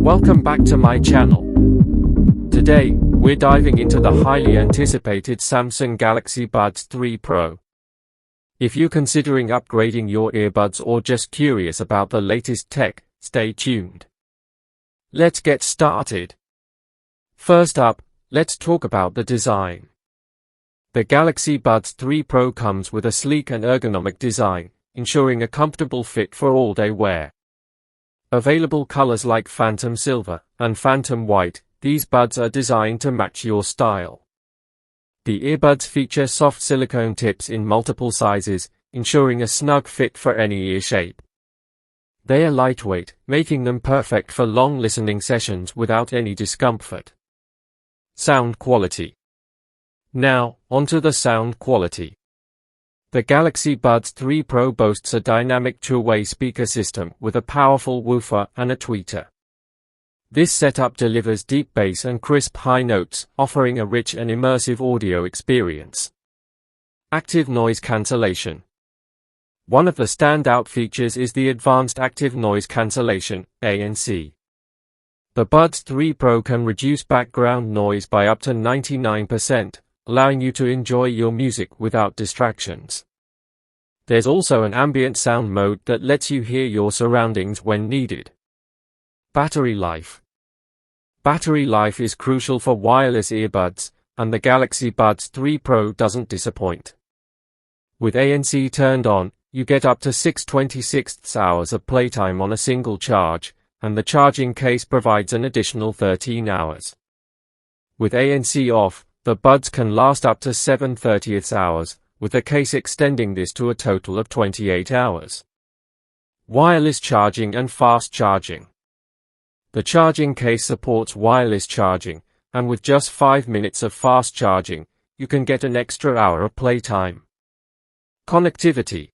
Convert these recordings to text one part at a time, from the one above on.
Welcome back to my channel. Today, we're diving into the highly anticipated Samsung Galaxy Buds 3 Pro. If you're considering upgrading your earbuds or just curious about the latest tech, stay tuned. Let's get started. First up, let's talk about the design. The Galaxy Buds 3 Pro comes with a sleek and ergonomic design, ensuring a comfortable fit for all-day wear. Available colors like Phantom Silver and Phantom White, these buds are designed to match your style. The earbuds feature soft silicone tips in multiple sizes, ensuring a snug fit for any ear shape. They are lightweight, making them perfect for long listening sessions without any discomfort. Sound quality. Now, onto the sound quality. The Galaxy Buds 3 Pro boasts a dynamic two-way speaker system with a powerful woofer and a tweeter. This setup delivers deep bass and crisp high notes, offering a rich and immersive audio experience. Active noise cancellation. One of the standout features is the advanced active noise cancellation, ANC. The Buds 3 Pro can reduce background noise by up to 99%, allowing you to enjoy your music without distractions. There's also an ambient sound mode that lets you hear your surroundings when needed. Battery life. Battery life is crucial for wireless earbuds, and the Galaxy Buds 3 Pro doesn't disappoint. With ANC turned on, you get up to 6/26 hours of playtime on a single charge, and the charging case provides an additional 13 hours. With ANC off, the buds can last up to 7/30 hours, with the case extending this to a total of 28 hours. Wireless charging and fast charging. The charging case supports wireless charging, and with just 5 minutes of fast charging, you can get an extra hour of playtime. Connectivity.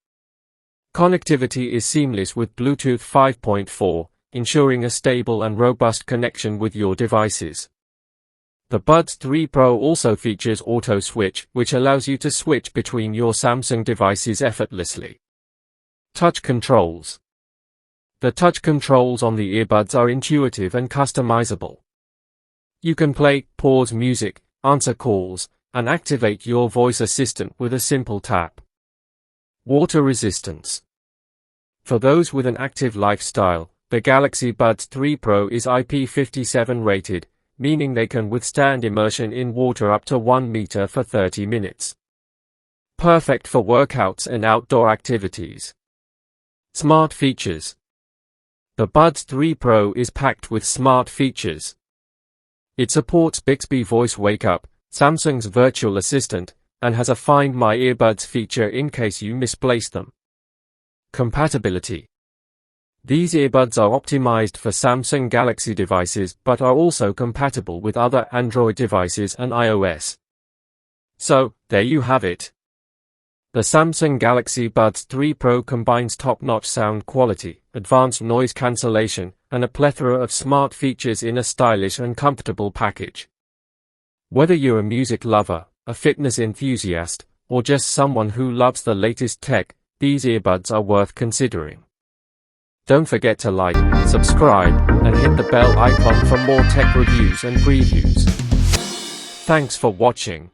Connectivity is seamless with Bluetooth 5.4, ensuring a stable and robust connection with your devices. The Buds 3 Pro also features Auto Switch, which allows you to switch between your Samsung devices effortlessly. Touch controls. The touch controls on the earbuds are intuitive and customizable. You can play, pause music, answer calls, and activate your voice assistant with a simple tap. Water resistance. For those with an active lifestyle, the Galaxy Buds 3 Pro is IP57 rated, meaning they can withstand immersion in water up to 1 meter for 30 minutes. Perfect for workouts and outdoor activities. Smart features. The Buds 3 Pro is packed with smart features. It supports Bixby Voice Wake Up, Samsung's virtual assistant, and has a Find My Earbuds feature in case you misplace them. Compatibility. These earbuds are optimized for Samsung Galaxy devices but are also compatible with other Android devices and iOS. So, there you have it. The Samsung Galaxy Buds 3 Pro combines top-notch sound quality, advanced noise cancellation, and a plethora of smart features in a stylish and comfortable package. Whether you're a music lover, a fitness enthusiast, or just someone who loves the latest tech, these earbuds are worth considering. Don't forget to like, subscribe, and hit the bell icon for more tech reviews and previews. Thanks for watching.